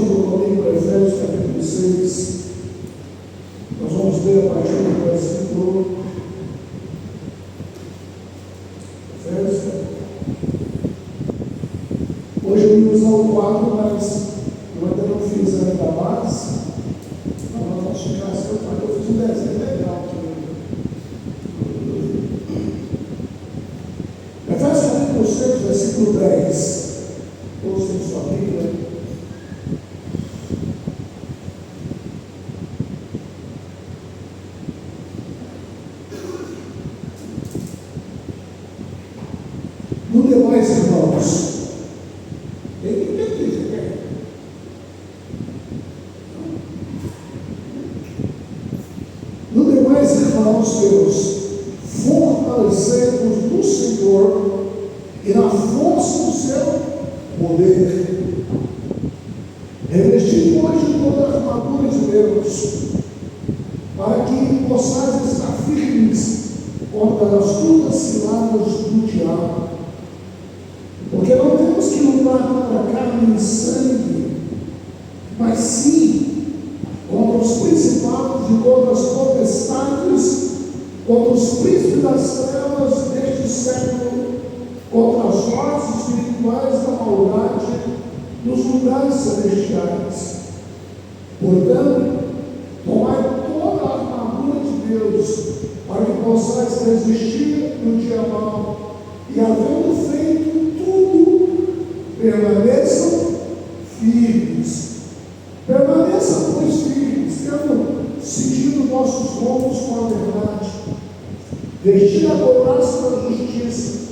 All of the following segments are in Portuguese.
comigo para Efésios capítulo 6. Nós vamos ler a partir do versículo. Efésios. Hoje eu ia usar o 4, mas eu ainda não fiz ainda a base. Então nós vamos chegar a ser 4. Eu fiz um desenho legal aqui. Efésios capítulo 6, versículo 10. Todos têm sua Bíblia. No demais, irmãos, tem que entender, né? No demais, irmãos meus, fortalecei-vos no Senhor e na força do seu poder, revestindo hoje toda a armadura de Deus, para que possais estar firmes contra as astutas ciladas do diabo. Porque não temos que lutar contra carne e sangue, mas sim contra os principados e contra as potestades, contra os príncipes das trevas deste século, contra as forças espirituais da maldade nos lugares celestiais. Portanto, tomai toda a armadura de Deus, para que possais resistir no dia mau, e havendo feito permaneçam firmes. Permaneçam, pois, firmes, tendo cingido nossos lombos com a verdade, vestir a couraça da justiça,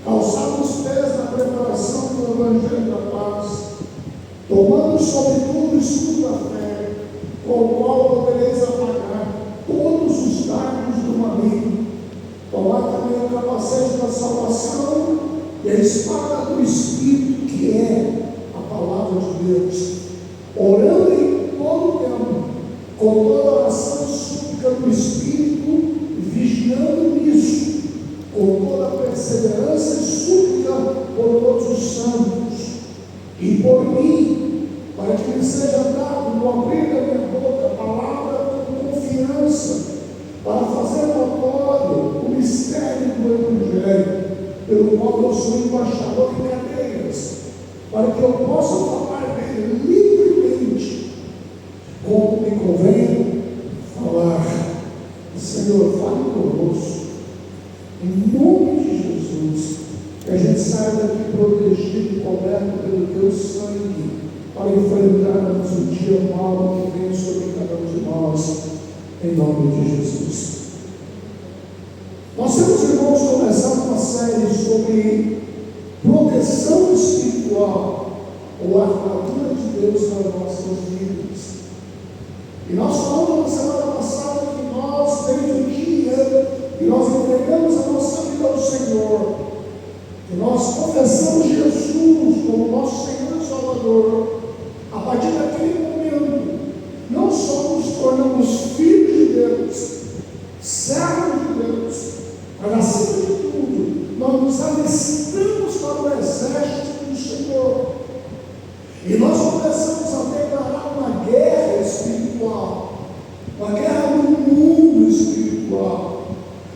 calçar os pés na preparação do Evangelho da paz, tomando sobretudo o escudo da fé, com o qual podereis apagar todos os dardos do maligno. Tomar também o capacete da salvação e a espada do Espírito, que é a palavra de Deus, orando em todo o tempo, com toda oração e súplica do Espírito, vigiando nisso, com toda perseverança e súplica por todos os santos, e por mim, para que me seja dado no abrir da minha boca a palavra com confiança, para fazer notório o mistério do Evangelho, pelo qual eu sou embaixador em cadeias, para que eu possa falar dele livremente, como me convém falar. Senhor, fale conosco, em nome de Jesus, que a gente saia daqui protegido e coberto pelo teu sangue, para enfrentarmos o dia mau que vem sobre cada um de nós, em nome de Jesus. Nós temos, irmãos, começado uma série sobre proteção espiritual, ou armadura de Deus nas nossas vidas. E nós falamos na semana passada que nós, desde o dia que nós entregamos a nossa vida ao Senhor, que nós confessamos Jesus como nosso Senhor e Salvador, a partir daquele momento, não só nos tornamos filhos de Deus, servos de Deus, mas acima de tudo, nós nos alistamos para o exército do Senhor. E nós começamos a declarar uma guerra espiritual, uma guerra no mundo espiritual.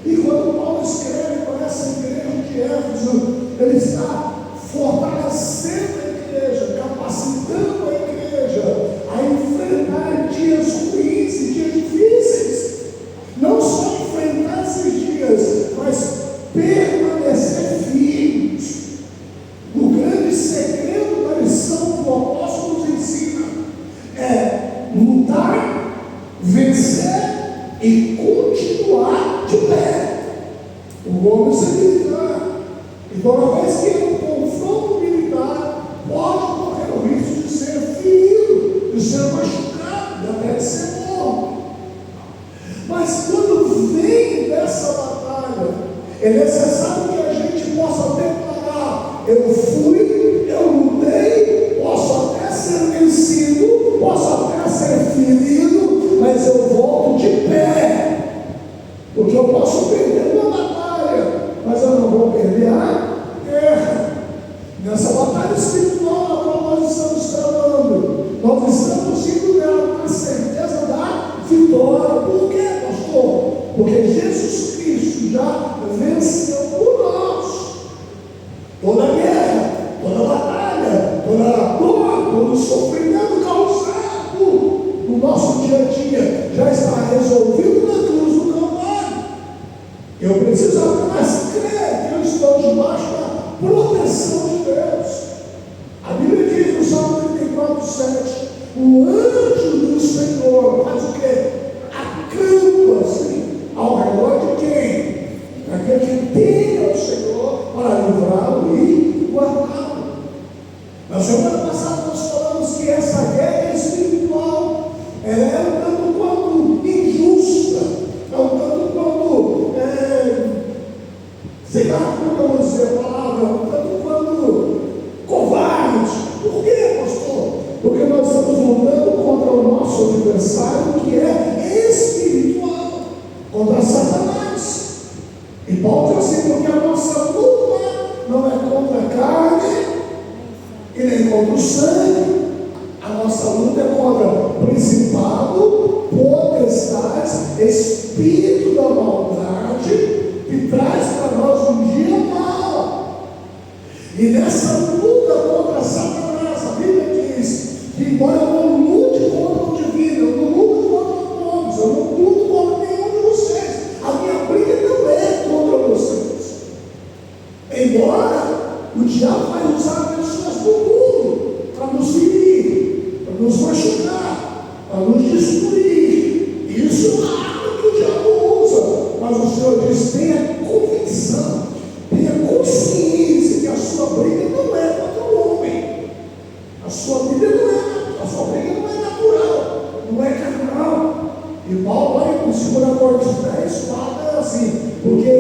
E quando Paulo escreve para essa igreja de Éfeso, ele está fortalecendo a igreja, capacitando a igreja a enfrentar dias ruins e dias difíceis. Não só enfrentar esses dias, mas permanecer firmes. O grande segredo da lição que o apóstolo nos ensina é lutar, vencer e continuar de pé. O homem se militar. E toda vez que ele confronto militar, pode correr o risco de ser ferido, de ser machucado, até de ser morto. Mas quando vem dessa batalha, é necessário que a gente possa declarar: eu fui, eu lutei, posso até ser vencido, posso até ser ferido, mas eu volto de pé, porque eu posso perder uma batalha, mas eu não vou perder a guerra. Nessa batalha espiritual na qual nós estamos tramando, nós estamos indo nela com a certeza da vitória. Por quê, pastor? Porque Jesus Cristo já venceu por nós toda a guerra, toda a batalha, toda a dor, todo o sofrimento causado no nosso dia a dia já está resolvido na cruz do Calvário. Eu preciso apenas crer que eu estou debaixo da proteção de Deus. A Bíblia diz no Salmo 34:7, o anjo do Senhor faz o quê? Acampa-se ao redor de quem? Daquele que teme ao Senhor para livrá-lo e guardá-lo. Na semana passada nós falamos que essa guerra espiritual é um tanto quanto injusta, é um tanto quanto, sei lá como eu vou dizer a palavra, um tanto quanto covarde. Por quê, pastor? Porque nós estamos lutando contra o nosso adversário, que é espiritual, contra Satanás. E Paulo diz assim, porque a nossa luta não é contra a carne e nem contra o sangue. A nossa luta é contra principado, potestades, espírito da maldade, que traz para nós um dia mau. E nessa luta contra Satanás, a Bíblia diz que embora eu não lute contra o divino, eu não luto contra todos, eu não luto contra nenhum de vocês, a minha briga não é contra vocês. Embora o diabo vai usar pessoas do mundo para nos ferir, para nos machucar, para nos destruir. Isso é a arma que o diabo usa. Mas o Senhor diz: tenha convicção, tenha consciência que a sua briga não é contra o homem. A sua briga não é natural, não é carnal. E Paulo lá em 2 Coríntios 10 fala assim, porque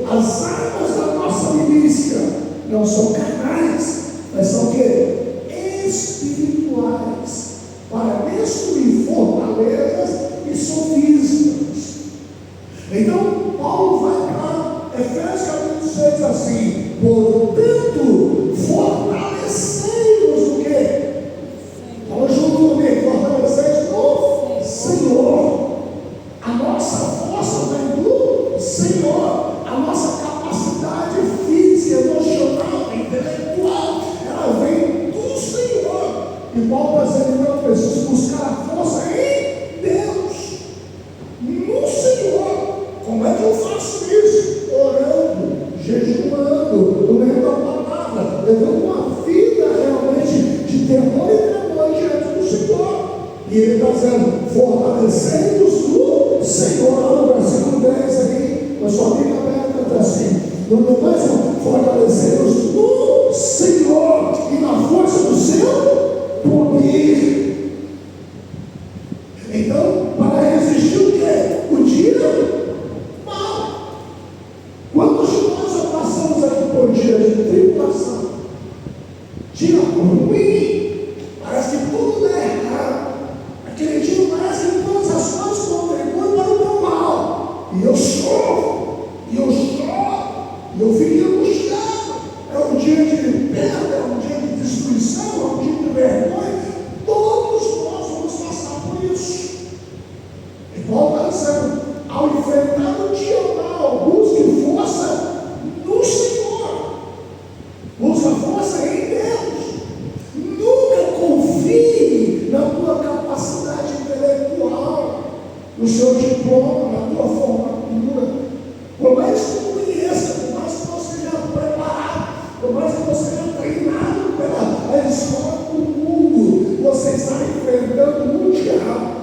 as armas da nossa milícia não são carnais, mas são o quê? Espirituais, para destruir fortalezas e sofismas. Então, Paulo vai para Efésios capítulo 6 assim: portanto, fortalecei-vos o quê? Fala junto comigo, fortalecei-vos no Senhor. A nossa força vem do Senhor. A nossa capacidade física, emocional, intelectual, ela vem do Senhor. E Paulo está dizendo: eu preciso buscar a força em Deus, no Senhor. Como é que eu faço isso? Orando, jejuando, lendo a palavra, levando uma vida realmente de temor e tremor diante do Senhor. E ele está dizendo: fortalecendo-os no Senhor. No versículo 10 aqui, na sua Bíblia aberta, está assim: não mais fortalecendo-os no Senhor e na força do seu poder. Então, para resistir o quê? O dia mal. Quantos de nós já passamos aqui por dia de tribulação, dia ruim, parece que tudo dá errado, aquele dia parece que todas as coisas contribuem para o meu mal, e eu sofro, e eu fico angustiado. É um dia de perda, é um dia de destruição, é um dia de vergonha. Todos nós vamos passar por isso. E Paulo está dizendo: ao enfrentar o dia mal, busque força no Senhor, busca força em Deus. Nunca confie na tua capacidade intelectual, no seu diploma, na tua formatura. Por mais que tu conheça, por mais que você seja preparado, por mais que você seja treinado pela escola do mundo, você está enfrentando um diabo.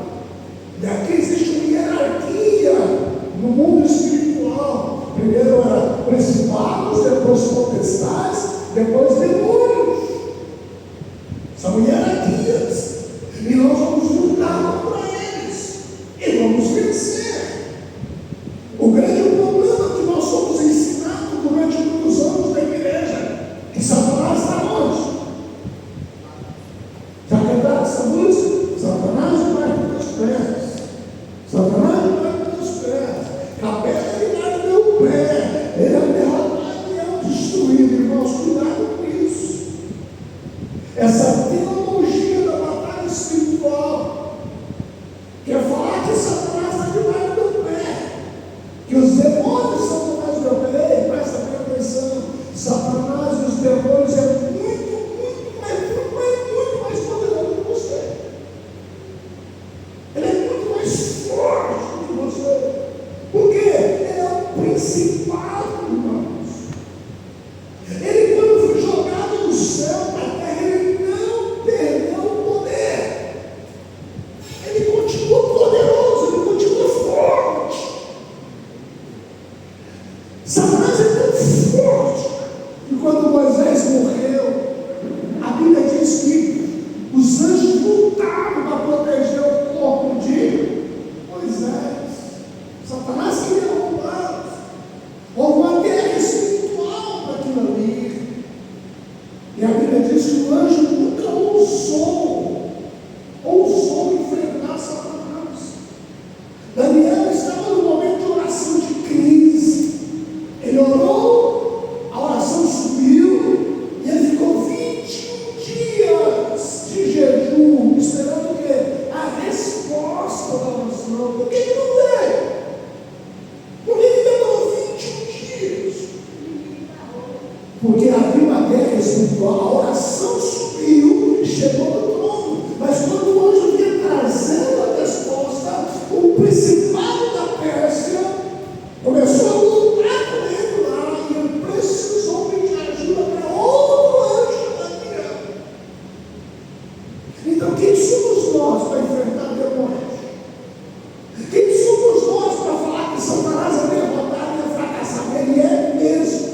E aqui existe uma hierarquia no mundo espiritual. Primeiro era principados, depois potestades, depois demônios. São hierarquias. E nós vamos lutar contra eles. E vamos vencer. O grande problema que nós somos ensinados durante muitos anos da igreja, que Satanás está onde? Já cantaram essa música? Satanás vai para os pés. Satanás vai para os pés. Capeta ele vai no meu pé. Ele é derrotado e é destruído. Irmãos, cuidado com isso. Essa teologia da batalha espiritual principado da Pérsia começou a lutar com ele lá e ele precisou pedir ajuda para outro anjo da Miriam. Então, quem somos nós para enfrentar demônios? Quem somos nós para falar que Satanás é derrotado e é fracassado? Ele é mesmo.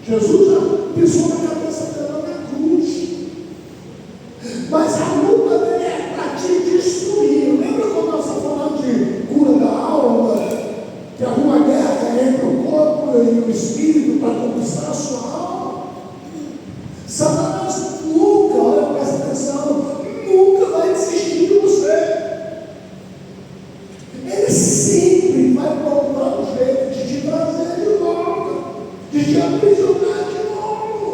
Jesus já pisou na cabeça dela na cruz. Mas a luta dele é para te destruir. Lembra quando nós estamos falando de cura da alma? Que havia uma guerra entre o corpo e o espírito para conquistar a sua alma? Satanás nunca, olha, presta atenção, nunca vai desistir de você. Ele sempre vai procurar um jeito de te trazer de volta, de te aprisionar de novo.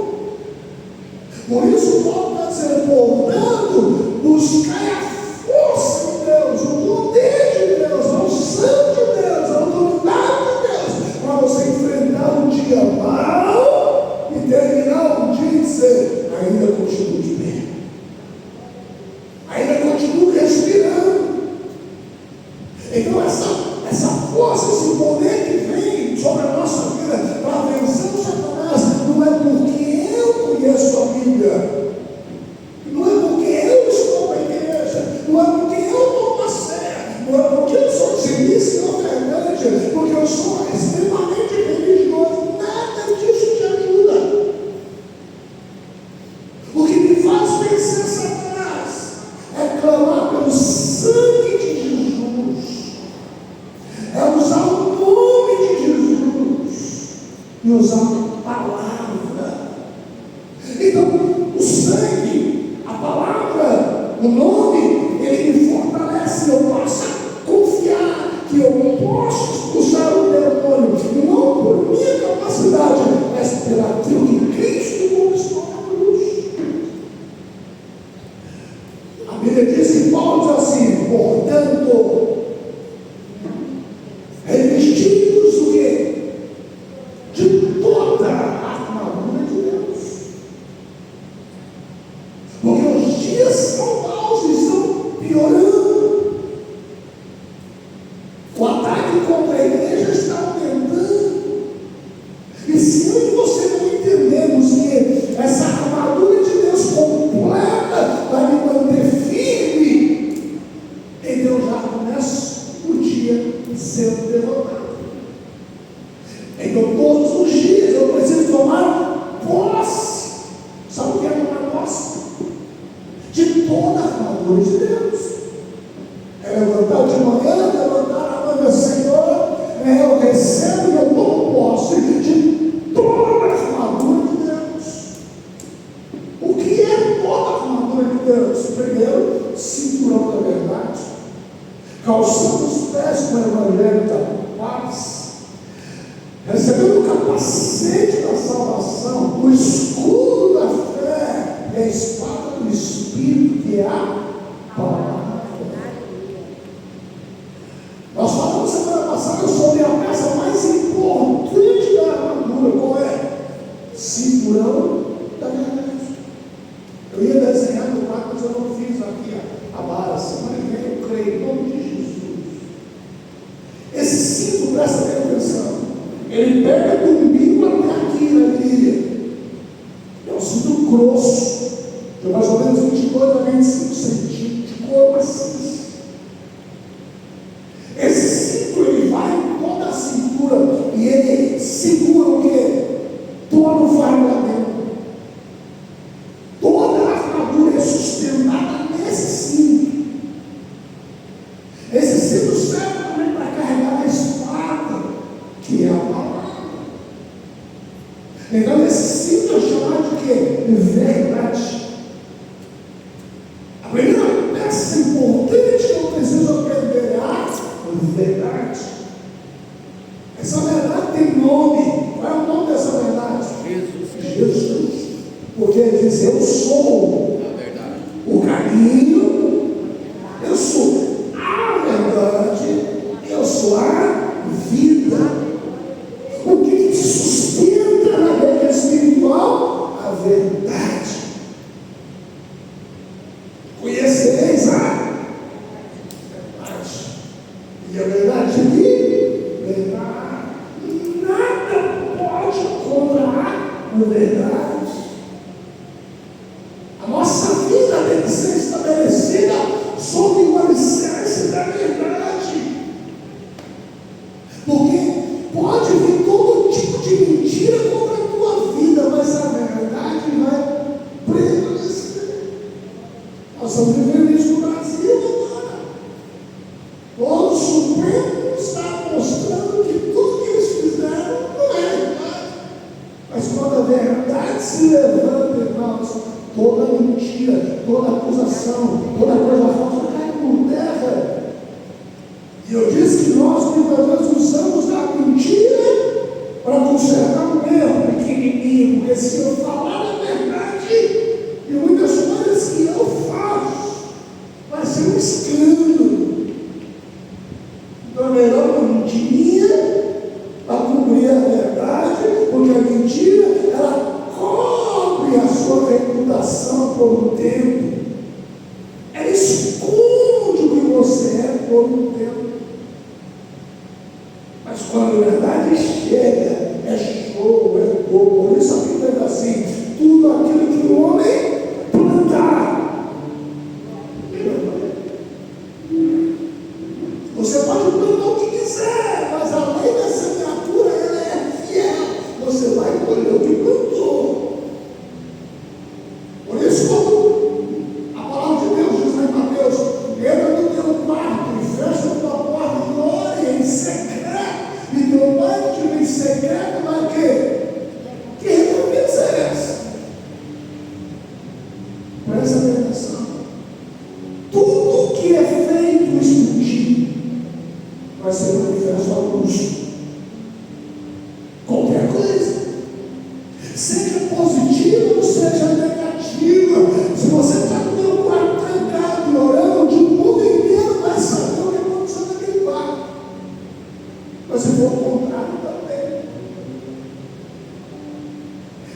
Por isso, Paulo está dizendo, portanto, buscai a força de Deus, o poder de Deus, a unção de Deus, a autoridade de Deus, para você enfrentar um dia mau e terminar um dia e dizer, ainda continuo de pé, ainda continuo respirando. Então essa força, esse poder que vem sobre a nossa vida para vencer o Satanás, não é porque eu conheço a Bíblia, não é porque eu estou na igreja, não é porque eu tomo a ceia, não é porque eu sou dizimista e ofertante, porque eu sou extremamente religioso, nada disso te ajuda. O que me faz vencer Satanás é clamar pelo sangue de Jesus, é usar o nome de Jesus e usar a palavra. Então, o sangue, a palavra, o nome, ele me fortalece. Eu posso confiar que eu posso expulsar o demônio, não por minha capacidade, mas pelaquilo que Cristo conquistou na cruz. A Bíblia diz que Paulo diz assim, portanto, revestidos do quê? De toda a armadura de Deus. Porque os dias são maus e estão piorando. O ataque contra a igreja está aumentando. E se eu e você não entendemos que essa armadura de Deus completa vai me manter firme, então já começa o dia sendo derrotado. Então todos os dias eu preciso tomar posse. Sabe o que é tomar posse? De toda a armadura de Deus. É levantar de manhã, levantar a mão do Senhor, eu recebo e eu tomo posse de toda a armadura de Deus. O que é toda a armadura de Deus? Primeiro, cinturão da verdade, calçando os pés com o evangelho da paz, recebendo o capacete da salvação, o escudo da fé e a espada do Espírito, que é a palavra. Nós falamos semana passada sobre a peça mais importante da armadura. Qual é? Cinturão da verdade. Eu ia desenhar no quadro, mas eu não fiz aqui a barra. Semana que vem eu creio, em nome de Jesus. Esse cinto, presta bem atenção, ele pega do umbigo até aqui na virilha. É um cinto grosso, de mais ou menos 22 a 25 centímetros, de couro maciço. Esse cinto, ele vai em toda a cintura e ele segura o quê? Todo o fardo. Toda a armadura é sustentada nesse cinto. Esse cinto serve também para carregar a espada, que é a palavra. Então esse cinto é chamado de quê? Verdade. A primeira peça importante que eu preciso aprender é a verdade. Essa verdade tem nome. Qual é o nome dessa verdade? Jesus. Porque ele diz, eu sou o caminho, eu sou a verdade, eu sou a vida. O que te sustenta na guerra espiritual? A verdade. Conhecereis a verdade, vendo isso no Brasil agora. O Supremo está mostrando que tudo que eles fizeram não é verdade. Mas quando a verdade se levanta, irmãos, toda mentira, toda acusação, toda coisa falsa cai por terra. E eu disse que nós muitas vezes usamos a mentira para consertar um erro pequenininho, porque se eu falar a verdade e muitas coisas que eu faço, vai ser um escândalo. Então é melhor uma mentirinha para cobrir a verdade, porque a mentira, ela cobre a sua reputação por um tempo. Ela esconde o que você é por um tempo. Mas quando a verdade chega, é show, é bom. Por isso a Bíblia diz assim: tudo aquilo que o homem plantar. Você pode plantar o que quiser, mas a lei da semeadura, ela é fiel. Você vai colher o que plantou. Por isso, como a palavra de Deus diz lá em Mateus: entra no teu quarto e fecha a tua porta e ore em secreto. E teu pai que te vê em secreto vai o quê? Que recompensa é essa? Presta atenção. Tudo que é feito escondido vai ser manifesto à luz. Qualquer coisa, seja positiva ou seja negativa, se você está no teu quarto trancado e orando, o mundo inteiro vai saber o que aconteceu naquele quarto. Mas se for o contrário também,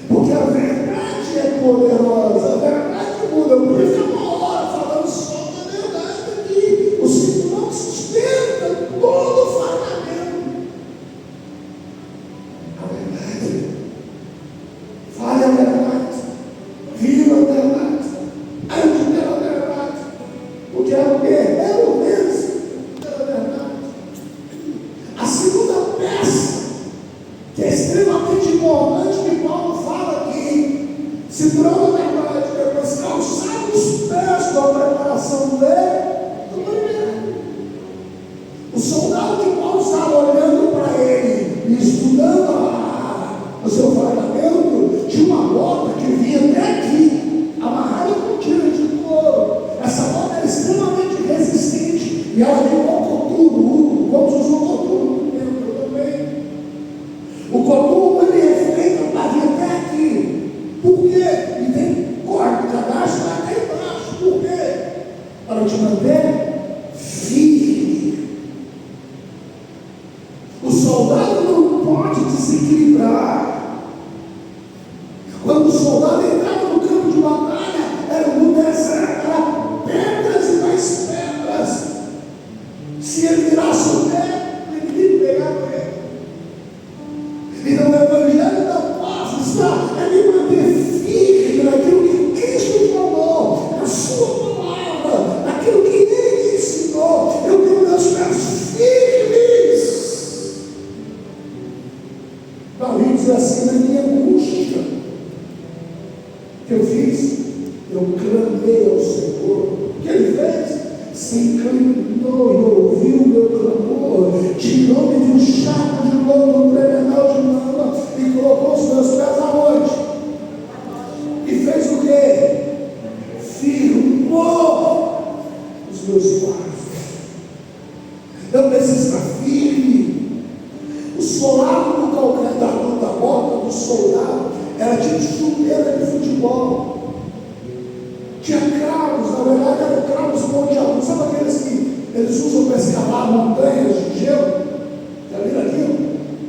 porque a verdade é poderosa, a verdade muda. Eu podia ficar uma hora falando só da verdade aqui. O cinturão sustenta todo o fundamento. A verdade, fale a verdade, viva a verdade, ande pela verdade, porque é o guerreiro vence pela verdade. A segunda peça, que é extremamente importante, que Paulo fala aqui: cinturão da verdade, depois calçar os pés com a preparação do banheiro. O soldado que Paulo estava olhando para ele e estudando o seu fundamento, tinha uma bota que vinha até aqui, amarrada com tira de couro. Essa bota era extremamente resistente e ela tem coturno. Vamos usar o coturno também. O coturno, ele é feito para vir até aqui. Por quê? E tem corda, cadastro até embaixo. Por quê? Para te manter firme. O soldado não pode desequilibrar. Quando o soldado entrava no campo de batalha, era no deserto, era pedras e mais pedras. Se ele virasse o pé, ele pegava ele. Então o Evangelho da Paz está a me manter firme naquilo que Cristo falou, na sua palavra, naquilo que Ele me ensinou. Eu tenho meus pés firmes. Davi diz assim: na minha angústia, que eu fiz, eu clamei ao Senhor. O que Ele fez? Se inclinou e ouviu o meu clamor, tirou-me de um charco de lodo, um tremedal de lama, e colocou os meus pés aonde? E fez o quê? Firmou os meus passos. Eu preciso estar firme. O solado do calcanhar da bota do soldado era tipo chuteira de futebol. Tinha cravos, na verdade eram cravos monte-alto. Sabe aqueles que eles usam para escalar montanhas de gelo? Já viram aquilo?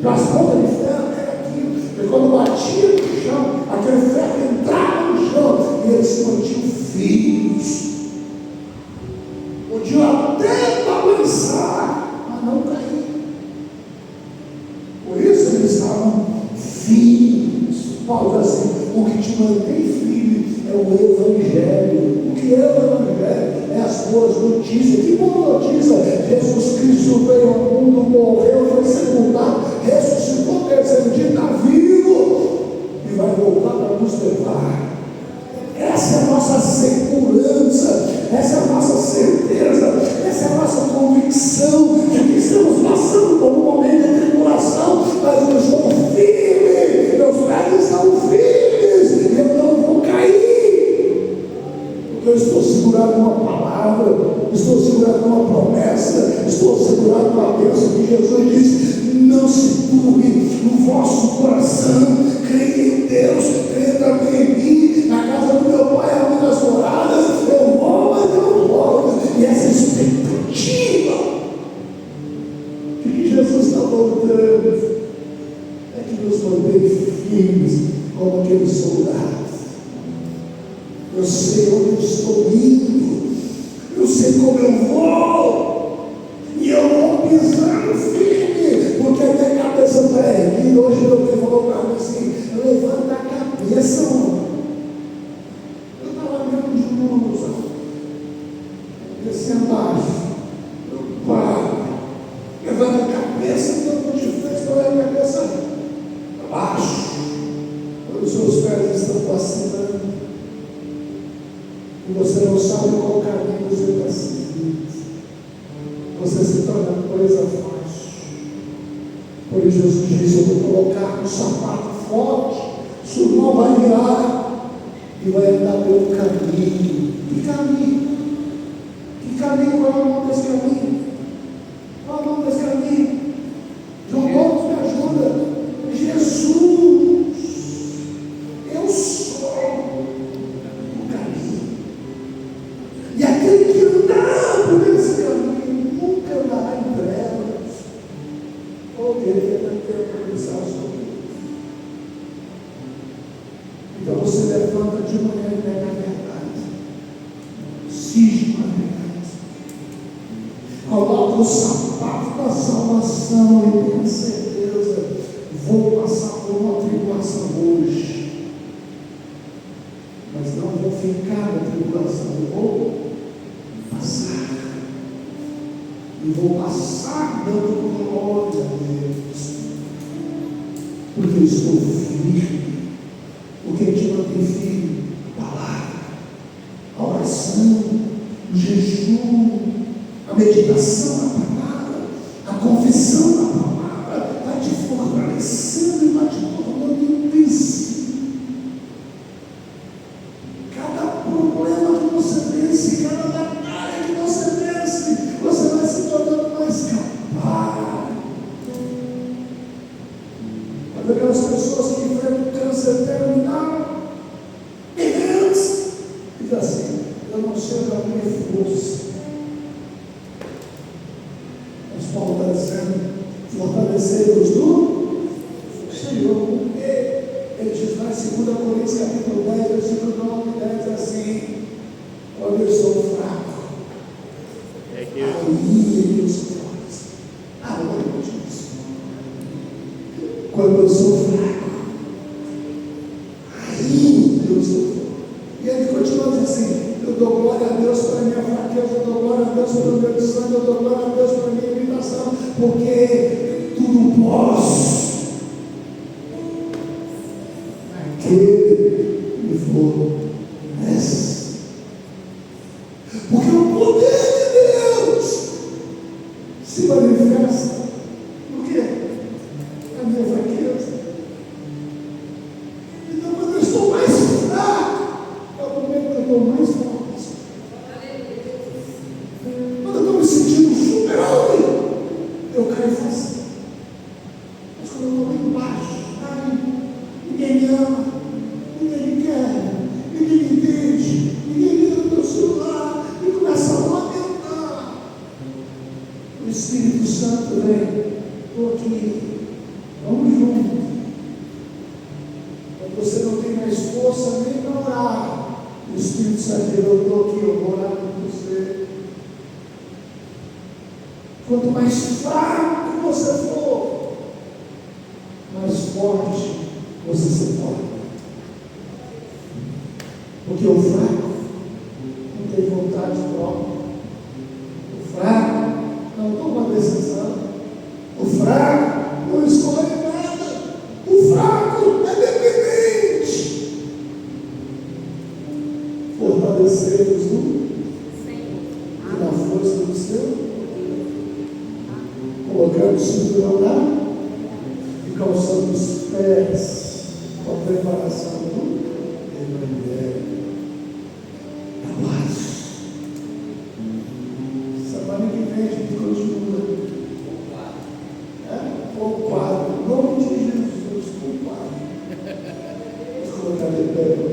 Para as pontas de ferro, era aquilo. E quando batia no chão, aquele ferro entrava no chão e eles se mantinham firmes. Podiam até balançar, mas não cair. Por isso eles estavam firmes. Paulo diz assim: o que te mantém firme é o Evangelho. O que é o Evangelho? É as boas notícias. Que boa notícia! Jesus Cristo veio ao mundo, morreu, foi sepultado, ressuscitou, terceiro dia, está vivo e vai voltar para nos levar. Essa é a nossa segurança, essa é a nossa nossa certeza, essa é a nossa convicção de que estamos passando por um momento de tribulação, mas eu estou firme, meus pés estão firmes, e eu não vou cair, porque eu estou segurado numa palavra, estou segurado numa promessa, estou segurado numa bênção que Jesus disse: não se turbe no vosso coração, creia em Deus, creia também em mim. Na casa do meu pai há muitas moradas, eu vou, mas não volto. E essa expectativa de que Jesus está voltando é que nos mantém firmes como aqueles soldados. Eu sei onde eu estou indo, eu sei como eu vou, e eu vou pisando firme, porque a minha cabeça está erguida. Hoje meu pai falou para mim assim: levanta a cabeça, mano. Eu estava vendo de novo, descendo abaixo. Eu paro, levanta a cabeça, então eu te fez para a cabeça abaixo, quando os seus pés estão vacinando, e você não sabe qual caminho você está seguindo, você se torna coisa fácil. Por isso Jesus disse: eu vou colocar um sapato forte, sua mão vai virar e vai andar pelo caminho. Que caminho? Que caminho? Qual é o nome desse caminho? Qual é o nome desse caminho? João Paulo me ajuda. Jesus, eu sou o caminho. E aquele que andar por esse caminho nunca andará em trevas. Ou querer ter pensar sobre isso. Então você levanta de manhã e pega a verdade. Cisma a verdade. Coloca o sapato da salvação e tenha certeza: vou passar por uma tribulação hoje, mas não vou ficar na tribulação, vou passar. E vou passar dando glória a Deus, porque eu estou firme. O que te mantém firme? A palavra, a oração, o jejum, a meditação na palavra, a confissão na palavra, vai te fortalecendo e vai te tornando invencível. Cada problema que você vence, cada batalha que você vence, você vai se tornando mais capaz. Mas aquelas pessoas que enfrentam câncer terminal, e vence, diz assim: eu não sei da minha força. Mas Paulo está dizendo: fortalecei-vos do Senhor. Porque ele diz lá em 2 Coríntios capítulo 10, versículo 9 e 10, assim: quando eu sou fraco, aí eu sou forte. Glória a Deus. Quando eu sou fraco, aí eu sou forte. E ele continua dizendo assim: eu dou glória a Deus pela minha fraqueza, eu dou glória a Deus pelo meu sangue, eu dou glória a Deus pela minha limitação, porque tudo posso naquele que me fortalece. Porque o poder de Deus se manifesta no quê? Na minha fraqueza. Então, quando eu estou mais fraco, é o momento que eu estou mais forte. Quando eu estou me sentindo super-homem, eu caio fácil. Mas quando eu estou lá embaixo, ninguém me ama, ninguém me quer, ninguém me entende, ninguém liga no meu celular, e começa a lamentar. O Espírito Santo vem: estou aqui, vamos juntos. Quando você não tem mais força nem para orar, o Espírito Santo diz: eu estou aqui, eu vou orar com você. Quanto mais fraco você for, mais forte você se torna. Porque o fraco não tem vontade própria. O fraco não toma decisão. O fraco não escolhe nada. O fraco é dependente. Fortalecemos no Senhor. o seu, colocando o cinturão lá e calçando os pés com a preparação do Evangelho da paz. Semana que vem a gente continua. O quadro, em nome de Jesus, o quadro. Vamos colocar de pé.